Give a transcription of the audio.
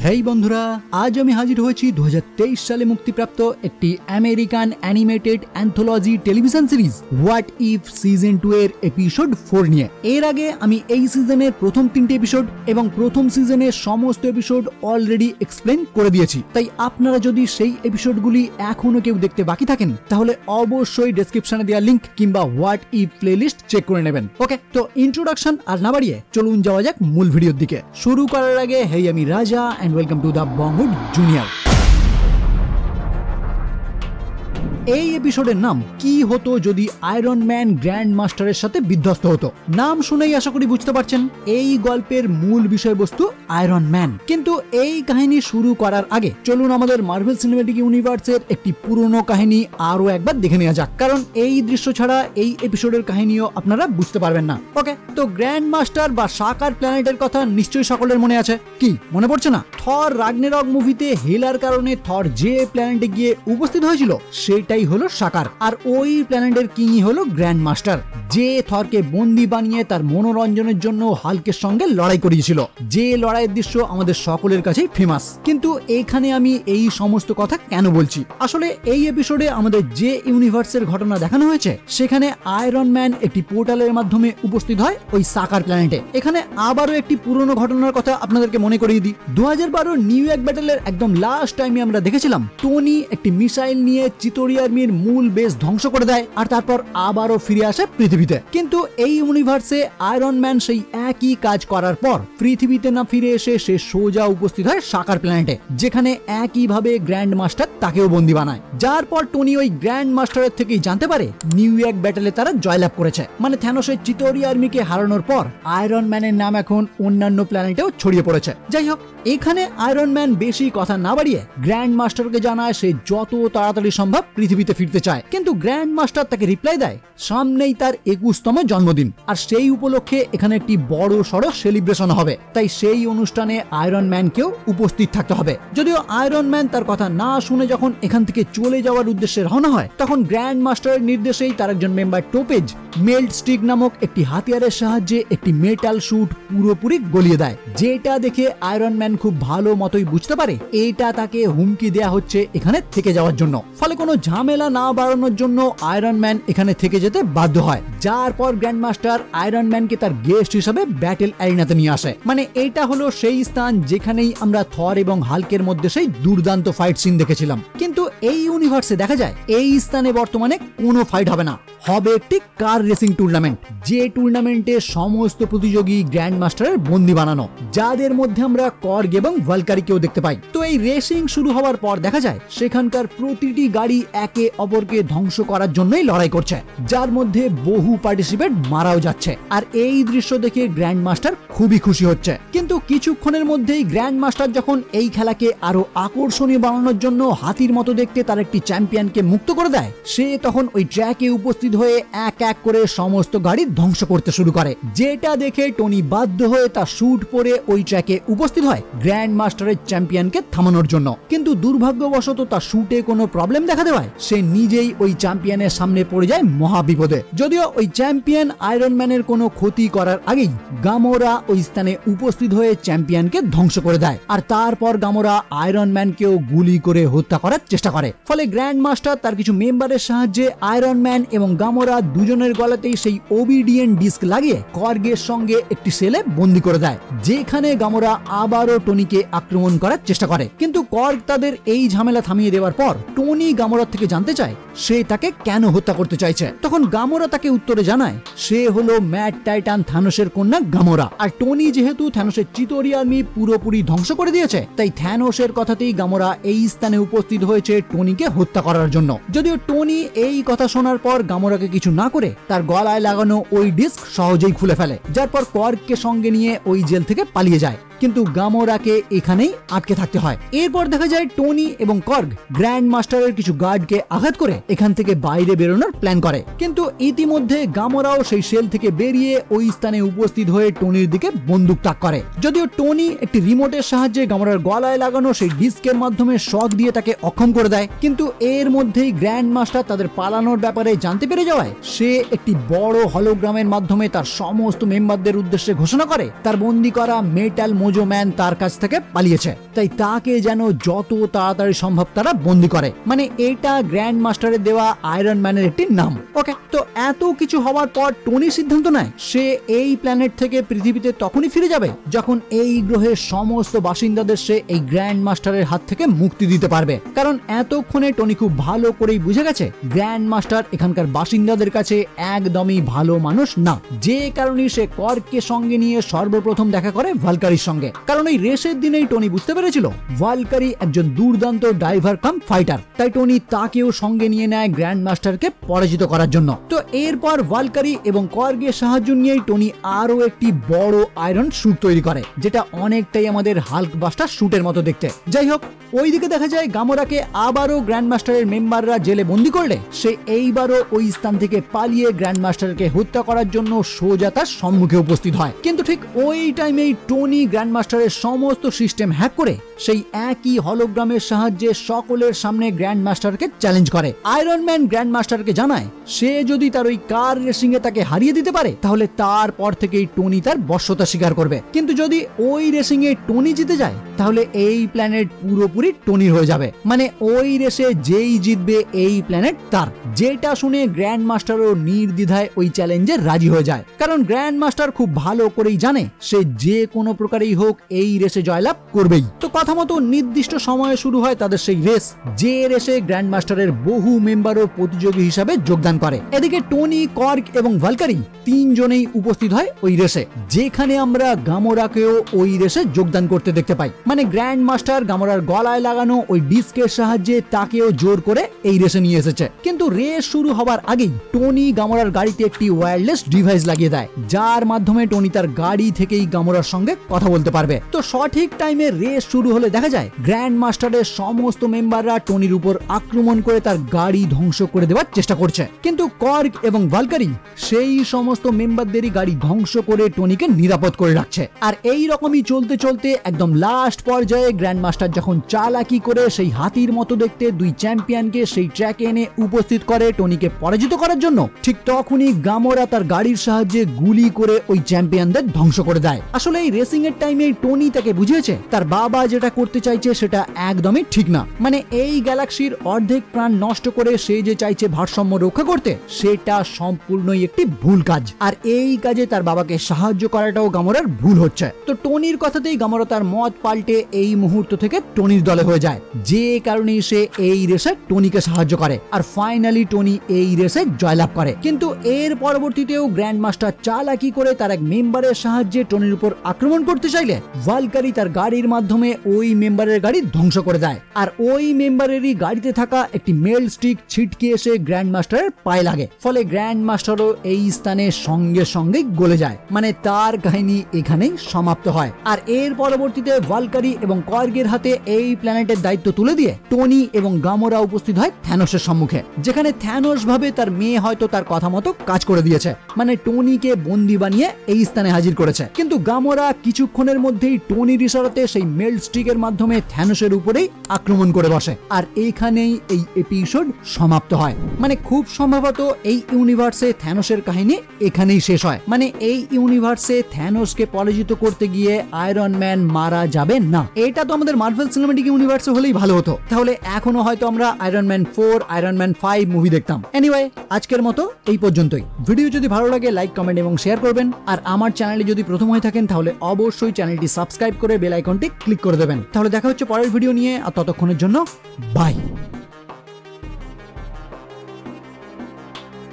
হেই বন্ধুরা, আজ আমি হাজির হয়েছি 2023 সালে মুক্তিপ্রাপ্ত একটি American animated anthology television series what if season 2 এর এপিসোড 4 নিয়ে। এর আগে আমি এই সিজনের প্রথম 3টে এপিসোড এবং প্রথম সিজনের সমস্ত এপিসোড অলরেডি এক্সপ্লেন করে দিয়েছি, তাই আপনারা যদি সেই এপিসোডগুলি এখনো কেউ দেখতে বাকি থাকেন তাহলে অবশ্যই ডেসক্রিপশনে দেওয়া লিংক কিংবা হোয়াট ইফ প্লেলিস্ট চেক করে নেবেন। ওকে, তো ইন্ট্রোডাকশন আর না বাড়িয়ে চলুন যাওয়া যাক মূল ভিডিওর দিকে। শুরু করার আগে হেই, আমি রাজা and welcome to the Bonghood Junior। এই এপিসোডের নাম কি হতো যদি আয়রন ম্যান গ্র্যান্ড মাস্টারের সাথে বিধ্বস্ত হতো। নাম শুনেই আশা করি বুঝতে পারছেন এই গল্পের মূল বিষয়বস্তু আয়রন ম্যান। কিন্তু এই কাহিনী শুরু করার আগে চলুন আমাদের মার্ভেল সিনেম্যাটিক ইউনিভার্সের একটি পুরনো কাহিনী আরো একবার দেখে নেওয়া যাক, কারণ এই দৃশ্য ছাড়া এই এপিসোডের কাহিনীও আপনারা বুঝতে পারবেন না। ওকে, তো গ্র্যান্ড মাস্টার বা সাকার প্ল্যানেটের কথা নিশ্চয়ই সকলের মনে আছে। কি মনে পড়ছে না? থর রাগনারক মুভিতে হেলার কারণে থর যে প্ল্যানেটে গিয়ে উপস্থিত হয়েছিল সেটাই হলো সাকার, আর ওই প্ল্যানেটের কিংই হলো গ্র্যান্ড মাস্টার, যে থরকে বন্দি বানিয়ে তার মনোরঞ্জনের জন্য হাল্কের সঙ্গে লড়াই করিয়েছিল, যে লড়াইয়ের দৃশ্য আমাদের সকলের কাছেই ফেমাস। কিন্তু এখানে আমি এই সমস্ত কথা কেন বলছি? আসলে এই এপিসোডে আমাদের যে ইউনিভার্সের ঘটনা দেখানো হয়েছে সেখানে আয়রন ম্যান একটি পোর্টালের মাধ্যমে উপস্থিত হয় ওই সাকার প্ল্যানেটে। এখানে আবারও একটি পুরনো ঘটনার কথা আপনাদেরকে মনে করিয়ে দিই। 2012 নিউ ইয়র্ক ব্যাটেলের একদম লাস্ট টাইমে আমরা দেখেছিলাম টনি একটি মিসাইল নিয়ে চিতোরি আর্মির মূল বেস ধ্বংস করে দেয় আর তারপর আবারও ফিরে আসে পৃথিবীতে। কিন্তু এই ইউনিভার্সে আয়রন ম্যান সেই একই কাজ করার পর পৃথিবীতে না ফিরে এসে সে সোজা উপস্থিত হয় সাকার প্ল্যানেটে, যেখানে একইভাবে গ্র্যান্ড মাস্টার তাকেও বন্দী বানায়। যার পর টনি ওই গ্র্যান্ড মাস্টারের থেকেই জানতে পারে নিউ ইয়র্ক ব্যাটেলে তারা জয়লাভ করেছে, মানে থ্যানোসের চিতোরি আর্মিকে হারানোর পর আয়রন ম্যানের নাম এখন অন্যান্য প্ল্যানেটেও ছড়িয়ে পড়েছে। যাই হোক, এখানে আয়রন ম্যান বেশি কথা না বাড়িয়ে গ্র্যান্ড মাস্টারকে জানায় সে যত তাড়াতাড়ি সম্ভব পৃথিবীতে ফিরতে চায়। কিন্তু গ্র্যান্ড মাস্টার তাকে রিপ্লাই দেয় সামনেই তার 21তম জন্মদিন, আর সেই উপলক্ষে এখানে একটি বড় সড়ো সেলিব্রেশন হবে, তাই সেই অনুষ্ঠানে আয়রন ম্যানকেও উপস্থিত থাকতে হবে। যদিও আয়রন ম্যান তার কথা না শুনে যখন এখান থেকে চলে যাওয়ার উদ্দেশ্যে রওনা হয়, তখন গ্র্যান্ড মাস্টারের নির্দেশেই তার একজন মেম্বার টোপেজ মেল্ট স্টিক নামক একটি হাতিয়ারের সাহায্যে একটি মেটাল শুট পুরোপুরি গলিয়ে দেয়, যেটা দেখে আয়রন ম্যান খুব ভালো মতোই বুঝতে পারে এটা তাকে হুমকি দেয়া হচ্ছে এখানে থেকে যাওয়ার জন্য। ফলে কোনো ঝামেলা না বাড়ানোর জন্য আয়রন ম্যান এখানে থেকে যেতে বাধ্য হয়। যার পর গ্র্যান্ড মাস্টার আয়রন ম্যানকে তার গেস্ট হিসেবে ব্যাটেল অ্যারিনাতে নিয়ে আসে। মানে এটা হলো সেই স্থান যেখানেই আমরা থর এবং হাল্কের মধ্যে সেই দুর্দান্ত ফাইট সিন দেখেছিলাম। কিন্তু এই ইউনিভার্সে দেখা যায় এই স্থানে বর্তমানে কোনো ফাইট হবে না, হবে একটি কার রেসিং টুর্নামেন্ট, যে টুর্নামেন্টে সমস্ত প্রতিযোগী গ্র্যান্ড মাস্টারের বন্দী বানানো, যাদের মধ্যে আমরা কর্গ এবং ভালকারিকেও দেখতে পাই। তো এই রেসিং শুরু হওয়ার পর দেখা যায় সেখানকার প্রতিটি গাড়ি একে অপরকে ধ্বংস করার জন্যই লড়াই করছে, যার মধ্যে বহু পার্টিসিপেন্ট মারাও যাচ্ছে। আর এই দৃশ্য দেখে গ্র্যান্ড মাস্টার খুবই খুশি হচ্ছে। কিন্তু কিছুক্ষণের মধ্যেই গ্র্যান্ড মাস্টার যখন এই খেলাকে আরো আকর্ষণীয় বানানোর জন্য হাতির মতো দেখতে তার একটি চ্যাম্পিয়নকে মুক্ত করে দেয়, সে তখন ওই ট্র্যাকে উপস্থিত হয়ে এক এক করে সমস্ত গাড়ি ধ্বংস করতে শুরু করে, যেটা দেখে টনি বাধ্য হয়ে তার স্যুট পরে ওই ট্র্যাকে উপস্থিত হয় গ্র্যান্ড মাস্টারের চ্যাম্পিয়নকে থামানোর জন্য। কিন্তু দুর্ভাগ্যবশত তার স্যুটে কোনো প্রবলেম দেখা দেওয়ায় সে নিজেই ওই চ্যাম্পিয়নের সামনে পড়ে যায় মহা বিপদে। যদিও ওই চ্যাম্পিয়ন আয়রন ম্যানের কোনো ক্ষতি করার আগেই গামোরা ওই স্থানে উপস্থিত হয়ে চ্যাম্পিয়নকে ধ্বংস করে দেয়, আর তারপর গামোরা আয়রন ম্যানকেও গুলি করে হত্যা করার চেষ্টা করে। ফলে গ্র্যান্ড মাস্টার তার কিছু মেম্বারের সাহায্যে আয়রন ম্যান এবং গামোরা দুজনের গলাতেই সেই ওবিডিয়েন্ট ডিস্ক লাগিয়ে কর্গের সঙ্গে একটি সেলে বন্দী করে দেয়, যেখানে গামোরা আবারও টনিকে আক্রমণ করার চেষ্টা করে। কিন্তু কর্গ তাদের এই ঝামেলা থামিয়ে দেওয়ার পর টনি গামোরার থেকে জানতে চায় সে তাকে কেন হত্যা করতে চাইছে। তখন গামোরা তাকে উত্তরে জানায় সে হলো ম্যাড টাইটান থ্যানোসের কন্যা গামোরা, আর টনি যেহেতু থ্যানোসের চিতোরি আর্মি পুরোপুরি ধ্বংস করে দিয়েছে, তাই থ্যানোসের কথাতেই গামোরা এই স্থানে উপস্থিত হয়েছে টনিকে হত্যা করার জন্য। যদিও টনি এই কথা শোনার পর গামোরাকে কিছু না করে তার গলায় লাগানো ওই ডিস্ক সহজেই খুলে ফেলে, যার পর কর্গকে সঙ্গে নিয়ে ওই জেল থেকে পালিয়ে যায়। কিন্তু গামোরাকে এখানেই আটকে থাকতে হয়। এরপর দেখা যায় টনি এবং কর্গ গ্র্যান্ড মাস্টারের কিছু গার্ডকে আঘাত করে এখান থেকে বাইরে বেরোনোর প্ল্যান করে, কিন্তু ইতিমধ্যে গামোরাও সেই সেল থেকে বেরিয়ে ওই স্থানে উপস্থিত হয়ে টনির দিকে বন্দুক তাক করে। যদিও টনি একটি রিমোটের সাহায্যে গামোরার গলায় লাগানো সেই ডিস্কের মাধ্যমে শক দিয়ে তাকে অক্ষম করে দেয়, কিন্তু এর মধ্যেই গ্র্যান্ড মাস্টার তাদের পালানোর ব্যাপারে জানতে পেরে যাওয়ায় সে একটি বড় হলোগ্রামের মাধ্যমে তার সমস্ত মেম্বারদের উদ্দেশ্যে ঘোষণা করে তার বন্দী করা মেটাল মোজো ম্যান তার কাছ থেকে পালিয়েছে, তাই তাকে যেন যত তাড়াতাড়ি সম্ভব তারা বন্দি করে। মানে এটা গ্র্যান্ড মাস্টারের দেওয়া আয়রন ম্যানের একটি নাম। ওকে, তো এত কিছু হওয়ার পর টনি সিদ্ধান্ত নেয় সে এই প্ল্যানেট থেকে পৃথিবীতে তখনই ফিরে যাবে যখন এই গ্রহের সমস্ত বাসিন্দাদের সে এই গ্র্যান্ড মাস্টারের হাত থেকে মুক্তি দিতে পারবে। কারণ এতক্ষণে টনি খুব ভালো করেই বুঝে গেছে গ্র্যান্ড মাস্টার এখানকার বাসিন্দাদের কাছে একদমই ভালো মানুষ না, যে কারণে সে কর্গকে সঙ্গে নিয়ে সর্বপ্রথম দেখা করে ভালকারির সঙ্গে। কারণ এই রেসের দিনেই টনি বুঝতে পেরেছিল ভালকারি একজন দুর্দান্ত ড্রাইভার কাম ফাইটার, তাই টনি তাকেও সঙ্গে নিয়ে নেয় গ্র্যান্ড মাস্টারকে পরাজিত করার জন্য। তো এরপর ভালকারি এবং কর্গের সাহায্য নিয়েই টনি আরো একটি বড় আয়রন স্যুট তৈরি করে, যেটা অনেকটাই আমাদের হাল্ক বাস্টার স্যুটের মতো দেখতে। যাই হোক, ওইদিকে দেখা যায় গামোরাকে আবারও গ্র্যান্ড মাস্টারের মেম্বাররা জেলে বন্দি করলে সে এইবারও ওই স্থান থেকে পালিয়ে গ্র্যান্ড মাস্টারকে হত্যা করার জন্য সোজা তার সম্মুখে উপস্থিত হয়। কিন্তু ঠিক ওই টাইমেই টনি গ্র্যান্ড মাস্টারের সমস্ত সিস্টেম হ্যাক করে সেই একই হলোগ্রামের সাহায্যে সকলের সামনে গ্র্যান্ড মাস্টারকে চ্যালেঞ্জ করে। আয়রন ম্যান গ্র্যান্ড মাস্টারকে জানায় সে যদি তার ওই কার রেসিং এ তাকে হারিয়ে দিতে পারে তাহলে তারপর থেকেই টনি তার বশ্যতা স্বীকার করবে, কিন্তু যদি ওই রেসিং এ টনি জিতে যায় তাহলে এই প্ল্যানেট পুরোপুরি টনির হয়ে যাবে। মানে ওই রেসে যেই জিতবে এই প্ল্যানেট তার। যেটা শুনে গ্র্যান্ড মাস্টারও নির্দ্বিধায় ওই চ্যালেঞ্জে রাজি হয়ে যায়, কারণ গ্র্যান্ড মাস্টার খুব ভালো করেই জানে সে যে কোনো প্রকারেই হোক এই রেসে জয়লাভ করবেই। তো কথা মতো নির্দিষ্ট সময়ে শুরু হয় তাদের সেই রেস, যে রেসে গ্র্যান্ড মাস্টারের বহু মেম্বারও প্রতিযোগী হিসাবে যোগদান করে। এদিকে টনি, কর্গ এবং ভালকারি তিনজনেই উপস্থিত হয় ওই রেসে, যেখানে আমরা গামোরাকেও ওই রেসে যোগদান করতে দেখতে পাই। মানে গ্র্যান্ড মাস্টার গামোরার গলায় লাগানো ওই ডিস্কের সাহায্যে তাকেও জোর করে এই রেসে নিয়ে এসেছে। কিন্তু রেস শুরু হবার আগেই টনি গামোরার গাড়িতে একটি ওয়্যারলেস ডিভাইস লাগিয়ে দেয়, যার মাধ্যমে টনি তার গাড়ি থেকেই গামোরার সঙ্গে কথা বলতে পারবে। তো সঠিক টাইমে রেস শুরু হলে দেখা যায় গ্র্যান্ড মাস্টারের সমস্ত মেম্বাররা টনির উপর আক্রমণ করে তার গাড়ি ধ্বংস করে দেওয়ার চেষ্টা করছে, কিন্তু কর্গ এবং ভালকারি সেই সমস্ত মেম্বারদেরই গাড়ি ধ্বংস করে টনিকে নিরাপদ করে রাখছে। আর এই রকমই চলতে চলতে একদম লাস্ট পর্যায়ে গ্র্যান্ড মাস্টার যখন চালাকি করে সেই হাতির মতো দেখতে দুই চ্যাম্পিয়নকে সেই ট্র্যাকে এনে উপস্থিত করে টনিকে পরাজিত করার জন্য, ঠিক তখনই গামোরা তার গাড়ির সাহায্যে গুলি করে ওই চ্যাম্পিয়নদের ধ্বংস করে দেয়। আসলে এই রেসিং এর টাইমে টনি তাকে বুঝিয়েছে তার বাবা যেটা করতে চাইছে সেটা একদমই ঠিক না। মানে এই গ্যালাক্সির অর্ধেক প্রাণ নষ্ট করে সে যে চাইছে ভারসাম্য রক্ষা করতে, সেটা সম্পূর্ণই একটি ভুল কাজ। আর এই কাজে তার বাবাকে সাহায্য করাটাও গামোরার ভুল হচ্ছে। তো টনির কথাতেই গামোরা তার মত পাল্টে এই মুহূর্ত থেকে টনির দলে হয়ে যায়, যে কারণে সে এই রেসে টনিকে সাহায্য করে। আর ফাইনালি টনি এই রেসে জয়লাভ করে। কিন্তু এর পরবর্তীতেও গ্র্যান্ড মাস্টার চালাকি করে তার এক মেম্বারের সাহায্যে টনির উপর আক্রমণ করতে চাইলে ভালকারি তার গাড়ির মাধ্যমে ওই মেম্বারের গাড়ি ধ্বংস করে দেয়। আর ওই মেম্বারেরই গাড়িতে থাকা একটি মেল স্টিক ছিটকে এসে গ্র্যান্ড মাস্টারের পায়ে লাগে, ফলে গ্র্যান্ড মাস্টারও এই স্থানে সঙ্গে সঙ্গে গলে যায়। মানে তার কাহিনী এখানেই সমাপ্ত হয়। আর এর পরবর্তীতে ভালকারি এবং কর্গের হাতে এই প্ল্যানেটের দায়িত্ব তুলে দিয়ে টনি এবং গামোরা উপস্থিত হয় থ্যানোসের সম্মুখে, যেখানে থ্যানোস ভাবে তার মেয়ে হয়তো তার কথা মতো কাজ করে দিয়েছে, মানে টনিকে বন্দি বানিয়ে এই স্থানে হাজির করেছে। কিন্তু গামোরা কিছুক্ষণের মধ্যেই টনির ইশারাতে সেই মেল স্টিকের মাধ্যমে থ্যানোসের উপরেই আক্রমণ করে বসে। আর এইখানেই এই এপিসোড সমাপ্ত হয়। মানে খুব সম্ভবত এই ইউনিভার্সে থ্যানোসের কাহিনী এখানেই শেষ হয়। মানে এই ইউনিভার্সে থ্যানোসকে পরাজিত করতে গিয়ে আয়রন ম্যান মারা যাবে না। এটা তো আমাদের মার্ভেল সিনেম্যাটিক ইউনিভার্সে হলেই ভালো হতো, তাহলে এখনো হয়তো আমরা iron man 4, iron man 5 movie দেখতাম। এনিওয়ে, আজকের মতো এই পর্যন্তই। ভিডিও যদি ভালো লাগে লাইক, কমেন্ট এবং শেয়ার করবেন। আর আমার চ্যানেলে যদি প্রথম হয়ে থাকেন তাহলে অবশ্যই চ্যানেলটি সাবস্ক্রাইব করে বেল আইকনটি ক্লিক করে দেবেন। তাহলে দেখা হচ্ছে পরের ভিডিও নিয়ে, আর ততক্ষণের জন্য বাই।